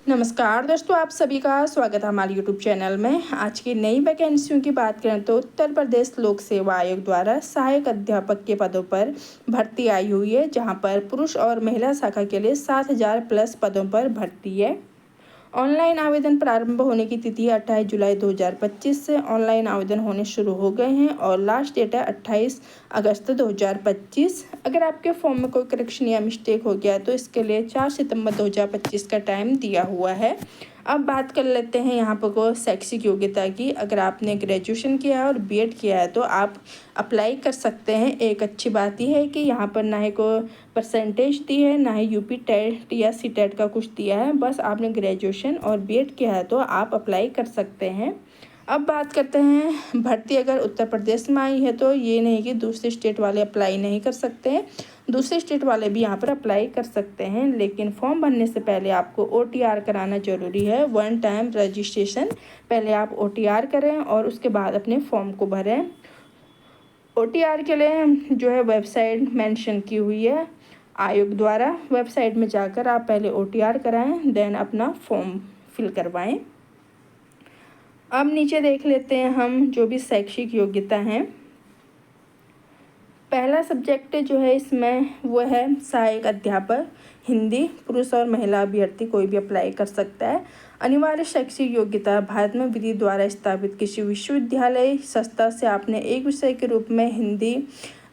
नमस्कार दोस्तों, आप सभी का स्वागत है हमारे यूट्यूब चैनल में। आज की नई वैकेंसियों की बात करें तो उत्तर प्रदेश लोक सेवा आयोग द्वारा सहायक अध्यापक के पदों पर भर्ती आई हुई है, जहां पर पुरुष और महिला शाखा के लिए 7,000 प्लस पदों पर भर्ती है। ऑनलाइन आवेदन प्रारंभ होने की तिथि 28 जुलाई 2025 से ऑनलाइन आवेदन होने शुरू हो गए हैं और लास्ट डेट है 28 अगस्त 2025। अगर आपके फॉर्म में कोई करेक्शन या मिस्टेक हो गया है तो इसके लिए 4 सितंबर 2025 का टाइम दिया हुआ है। अब बात कर लेते हैं यहाँ पर को शैक्षिक योग्यता की। अगर आपने ग्रेजुएशन किया है और बीएड किया है तो आप अप्लाई कर सकते हैं। एक अच्छी बात यह है कि यहाँ पर ना ही को परसेंटेज दी है, ना ही यूपी टेट या सी टेट का कुछ दिया है। बस आपने ग्रेजुएशन और बीएड किया है तो आप अप्लाई कर सकते हैं। अब बात करते हैं भर्ती अगर उत्तर प्रदेश में आई है तो ये नहीं कि दूसरे स्टेट वाले अप्लाई नहीं कर सकते हैं। दूसरे स्टेट वाले भी यहाँ पर अप्लाई कर सकते हैं, लेकिन फॉर्म भरने से पहले आपको ओटीआर कराना ज़रूरी है। वन टाइम रजिस्ट्रेशन, पहले आप ओटीआर करें और उसके बाद अपने फॉर्म को भरें। ओटीआर के लिए जो है वेबसाइट मेंशन की हुई है आयोग द्वारा। वेबसाइट में जाकर आप पहले ओटीआर कराएं, देन अपना फॉर्म फिल करवाएं। अब नीचे देख लेते हैं हम जो भी शैक्षिक योग्यता हैं। पहला सब्जेक्ट जो है इसमें वो है सहायक अध्यापक हिंदी। पुरुष और महिला अभ्यर्थी कोई भी अप्लाई कर सकता है। अनिवार्य शैक्षिक योग्यता, भारत में विधि द्वारा स्थापित किसी विश्वविद्यालय संस्था से आपने एक विषय के रूप में हिंदी,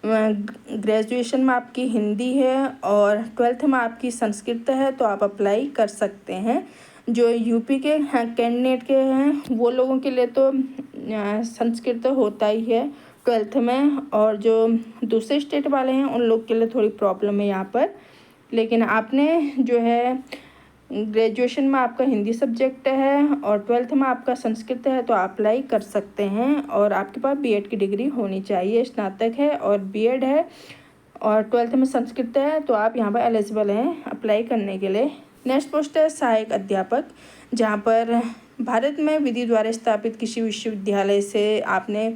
ग्रेजुएशन में आपकी हिंदी है और 12th में आपकी संस्कृत है तो आप अप्लाई कर सकते हैं। जो यूपी के कैंडिडेट के हैं वो लोगों के लिए तो संस्कृत होता ही है 12th में, और जो दूसरे स्टेट वाले हैं उन लोग के लिए थोड़ी प्रॉब्लम है यहाँ पर। लेकिन आपने जो है ग्रेजुएशन में आपका हिंदी सब्जेक्ट है और 12th में आपका संस्कृत है तो आप अप्लाई कर सकते हैं। और आपके पास बीएड की डिग्री होनी चाहिए, स्नातक है और बीएड है और 12th में संस्कृत है तो आप यहाँ पर एलिजिबल हैं अप्लाई करने के लिए। नेक्स्ट पोस्ट है सहायक अध्यापक, जहाँ पर भारत में विधि द्वारा स्थापित किसी विश्वविद्यालय से आपने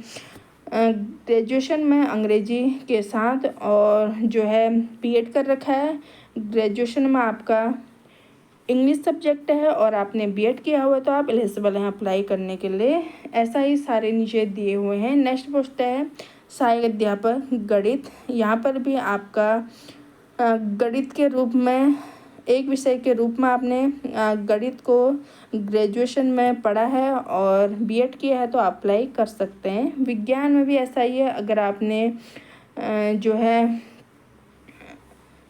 ग्रेजुएशन में अंग्रेजी के साथ और जो है बीएड कर रखा है। ग्रेजुएशन में आपका इंग्लिश सब्जेक्ट है और आपने बीएड किया हुआ है तो आप एलिजिबल हैं अप्लाई करने के लिए। ऐसा ही सारे नीचे दिए हुए हैं। नेक्स्ट पोस्ट है सहायक अध्यापक गणित। यहाँ पर भी आपका गणित के रूप में एक विषय के रूप में आपने गणित को ग्रेजुएशन में पढ़ा है और बीएड किया है तो आप अप्लाई कर सकते हैं। विज्ञान में भी ऐसा ही है। अगर आपने जो है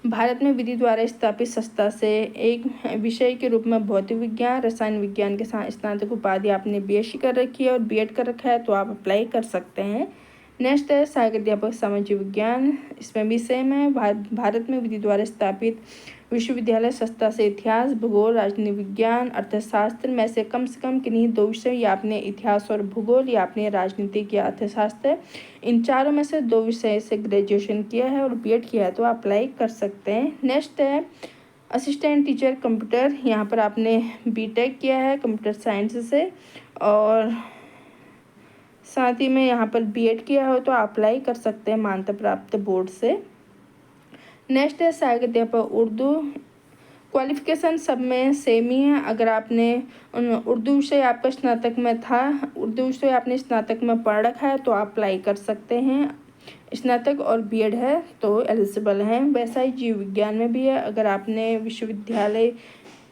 भारत में विधि द्वारा स्थापित संस्था से एक विषय के रूप में भौतिक विज्ञान, रसायन विज्ञान के साथ स्नातक उपाधि आपने बीएससी कर रखी है और बीएड कर रखा है तो आप अप्लाई कर सकते हैं। नेक्स्ट है सहायक अध्यापक सामाजिक विज्ञान। इसमें भी सेम है। भारत में विधि द्वारा स्थापित विश्वविद्यालय संस्था से इतिहास, भूगोल, राजनीति विज्ञान, अर्थशास्त्र में से कम किन्हीं दो विषय या आपने इतिहास और भूगोल या आपने राजनीतिक या अर्थशास्त्र, इन चारों में से दो विषय से ग्रेजुएशन किया है और बीएड किया है तो अप्लाई कर सकते हैं। नेक्स्ट है असिस्टेंट टीचर कंप्यूटर। यहाँ पर आपने बीटेक किया है कंप्यूटर साइंस से और साथ ही में यहाँ पर बीएड किया हो तो अप्लाई कर सकते हैं मान्यता प्राप्त बोर्ड से। नेक्स्ट है सहायक अध्यापक उर्दू। क्वालिफिकेशन सब में सेम ही है। अगर आपने उर्दू विषय आपका स्नातक में था, उर्दू विषय आपने स्नातक में पढ़ रखा है तो आप अप्लाई कर सकते हैं। स्नातक और बीएड है तो एलिजिबल हैं। वैसा ही जीव विज्ञान में भी है। अगर आपने विश्वविद्यालय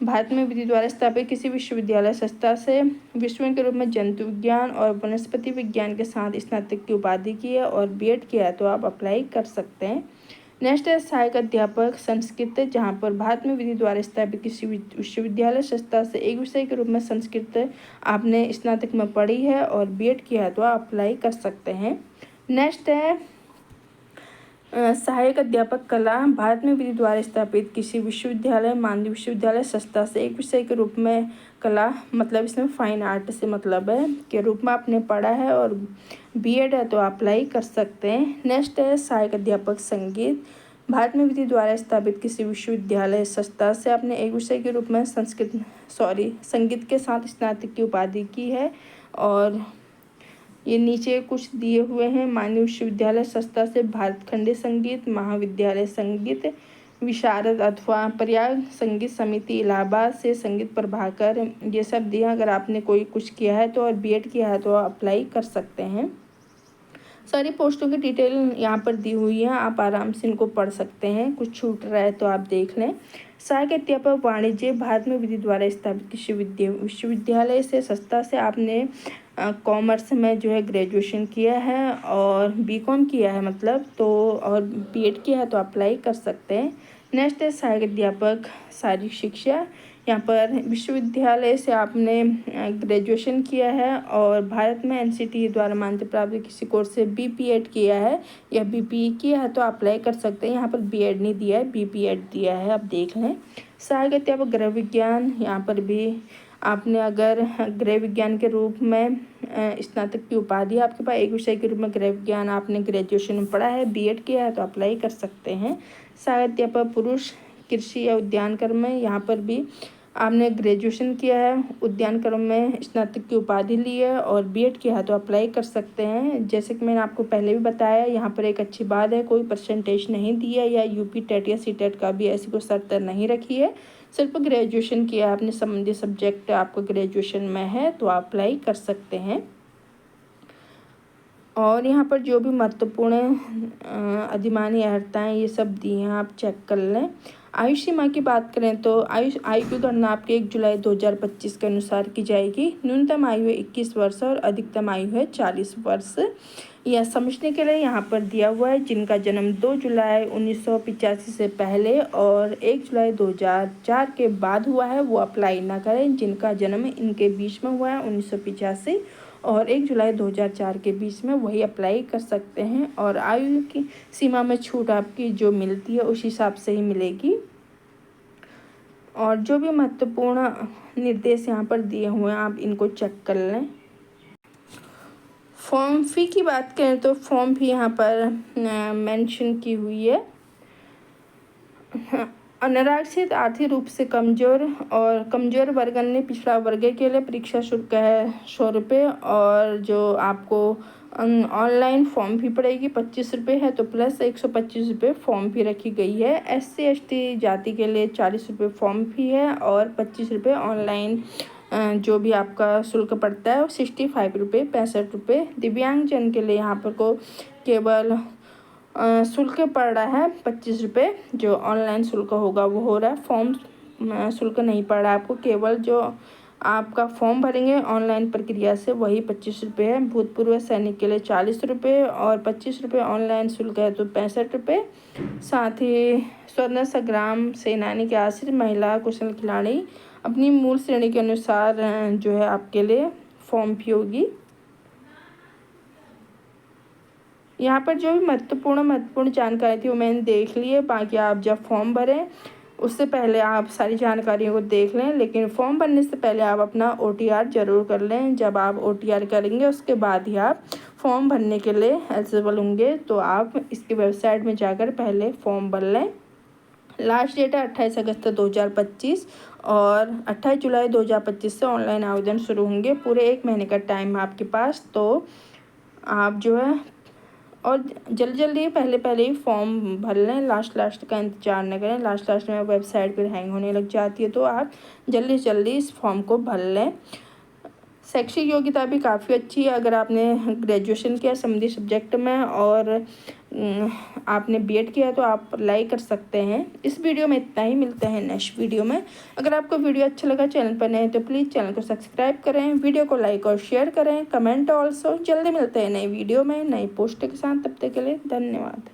भारत में विधि द्वारा स्थापित किसी विश्वविद्यालय संस्था से विषयों के रूप में जंतु विज्ञान और वनस्पति विज्ञान के साथ स्नातक की उपाधि की है और बीएड किया है तो आप अप्लाई कर सकते हैं। नेक्स्ट है सहायक अध्यापक संस्कृत, जहाँ पर भारत में विधि द्वारा स्थापित किसी विश्वविद्यालय संस्था से एक विषय के रूप में संस्कृत आपने स्नातक में पढ़ी है और बीएड किया है तो आप अप्लाई कर सकते हैं। नेक्स्ट है सहायक अध्यापक कला। भारत में विधि द्वारा स्थापित किसी विश्वविद्यालय, मानवीय विश्वविद्यालय संस्था से एक विषय के रूप में कला, मतलब इसमें फाइन आर्ट से मतलब है, के रूप में आपने पढ़ा है और बीएड है तो अप्लाई कर सकते हैं। नेक्स्ट है सहायक अध्यापक संगीत। भारत में विधि द्वारा स्थापित किसी विश्वविद्यालय संस्था से आपने एक विषय के रूप में संगीत के साथ स्नातक की उपाधि की है और ये नीचे कुछ दिए हुए हैं। माननीय विश्वविद्यालय संस्था से भारत खंडीय संगीत, महाविद्यालय संगीत, विशारद अथवा प्रयाग संगीत समिति इलाहाबाद से संगीत प्रभाकर, ये सब दिया। अगर आपने कोई कुछ किया है तो और बीएड किया है तो अप्लाई कर सकते हैं। सारी पोस्टों की डिटेल यहाँ पर दी हुई है, आप आराम से इनको पढ़ सकते हैं। कुछ छूट रहा है तो आप देख लें। सहायक अध्यापक वाणिज्य, भारत में विधि द्वारा स्थापित किसी विश्वविद्यालय से संस्था से आपने कॉमर्स में जो है ग्रेजुएशन किया है और बीकॉम किया है मतलब तो, और बीएड किया है तो अप्लाई कर सकते हैं। नेक्स्ट है सहायक अध्यापक शारीरिक शिक्षा, यहाँ पर विश्वविद्यालय से आपने ग्रेजुएशन किया है और भारत में एनसीटी द्वारा मान्यता प्राप्त किसी कोर्स से बीपीएड किया है या बीपीई किया है तो अप्लाई कर सकते हैं। यहाँ पर बीएड नहीं दिया है, बीपीएड दिया है, आप देख लें। सहायक अध्यापक गृह विज्ञान, यहाँ पर भी आपने अगर गृह विज्ञान के रूप में स्नातक की उपाधि आपके पास एक विषय के रूप में गृह विज्ञान आपने ग्रेजुएशन में पढ़ा है, बीएड किया है तो अप्लाई कर सकते हैं। सहायक अध्यापक पुरुष कृषि या उद्यान कर्म में, यहाँ पर भी आपने ग्रेजुएशन किया है, उद्यान कर्म में स्नातक की उपाधि ली है और बीएड किया है तो अप्लाई कर सकते हैं। जैसे कि मैंने आपको पहले भी बताया, यहाँ पर एक अच्छी बात है, कोई परसेंटेज नहीं दिया या यूपी टेट या सीटेट का भी ऐसी कोई शर्त नहीं रखी है, सिर्फ ग्रेजुएशन किया है आपने, संबंधित सब्जेक्ट आपको ग्रेजुएशन में है तो आप अप्लाई कर सकते हैं। और यहाँ पर जो भी महत्वपूर्ण अधिमानी अर्हताएँ ये सब दी हैं, आप चेक कर लें। आयु सीमा की बात करें तो आयु की गणना आपके 1 जुलाई 2025 के अनुसार की जाएगी। न्यूनतम आयु है 21 वर्ष और अधिकतम आयु है 40 वर्ष। यह समझने के लिए यहाँ पर दिया हुआ है, जिनका जन्म 2 जुलाई 1985 से पहले और 1 जुलाई 2004 के बाद हुआ है वो अप्लाई ना करें। जिनका जन्म इनके बीच में हुआ है 1985 और 1 जुलाई 2004 के बीच में, वही अप्लाई कर सकते हैं। और आयु की सीमा में छूट आपकी जो मिलती है उस हिसाब से ही मिलेगी। और जो भी महत्वपूर्ण निर्देश यहाँ पर दिए हुए हैं आप इनको चेक कर लें। फॉर्म फी की बात करें तो फॉर्म फी यहाँ पर मेंशन की हुई है। अनारक्षित आर्थिक रूप से कमज़ोर और कमज़ोर वर्ग ने पिछड़ा वर्ग के लिए परीक्षा शुल्क है 100 रुपये और जो आपको ऑनलाइन फॉर्म फी पड़ेगी 25 रुपये है तो प्लस 125 रुपये फॉर्म फी रखी गई है। SC/ST जाति के लिए 40 रुपये फॉर्म फी है और 25 रुपये ऑनलाइन जो भी आपका शुल्क पड़ता है वो 65 रुपये 65 रुपये। दिव्यांगजन के लिए यहाँ पर को केवल शुल्क पड़ रहा है 25 रुपये, जो ऑनलाइन शुल्क होगा वो हो रहा है। फॉर्म शुल्क नहीं पड़ रहा है आपको, केवल जो आपका फॉर्म भरेंगे ऑनलाइन प्रक्रिया से वही 25 रुपये है। भूतपूर्व सैनिक के लिए 40 रुपये और 25 रुपये ऑनलाइन शुल्क है तो 65 रुपये। साथ ही स्वतंत्रता संग्राम सेनानी के आश्रित महिला कुशल खिलाड़ी अपनी मूल श्रेणी के अनुसार जो है आपके लिए फॉर्म फी होगी। यहाँ पर जो भी महत्वपूर्ण जानकारी थी वो मैंने देख ली है। बाकी आप जब फॉर्म भरें उससे पहले आप सारी जानकारियों को देख लें, लेकिन फॉर्म भरने से पहले आप अपना OTR ज़रूर कर लें। जब आप OTR करेंगे उसके बाद ही आप फॉर्म भरने के लिए एलिजिबल होंगे, तो आप इसकी वेबसाइट में जाकर पहले फॉर्म भर लें। लास्ट डेट है 28 अगस्त 2025 और 28 जुलाई 2025 से ऑनलाइन आवेदन शुरू होंगे। पूरे 1 महीने का टाइम है आपके पास, तो आप जो है और जल्दी पहले ही फॉर्म भर लें। लास्ट का इंतज़ार न करें, लास्ट में वेबसाइट पर हैंग होने लग जाती है, तो आप जल्दी इस फॉर्म को भर लें। शैक्षिक योग्यता भी काफ़ी अच्छी है। अगर आपने ग्रेजुएशन किया संबंधित सब्जेक्ट में और आपने बीएड किया तो आप अप्लाई कर सकते हैं। इस वीडियो में इतना ही, मिलते हैं नेक्स्ट वीडियो में। अगर आपको वीडियो अच्छा लगा, चैनल पर नए तो प्लीज़ चैनल को सब्सक्राइब करें, वीडियो को लाइक और शेयर करें, कमेंट ऑल्सो। जल्दी मिलते हैं नई वीडियो में नई पोस्ट के साथ, तब तक के लिए धन्यवाद।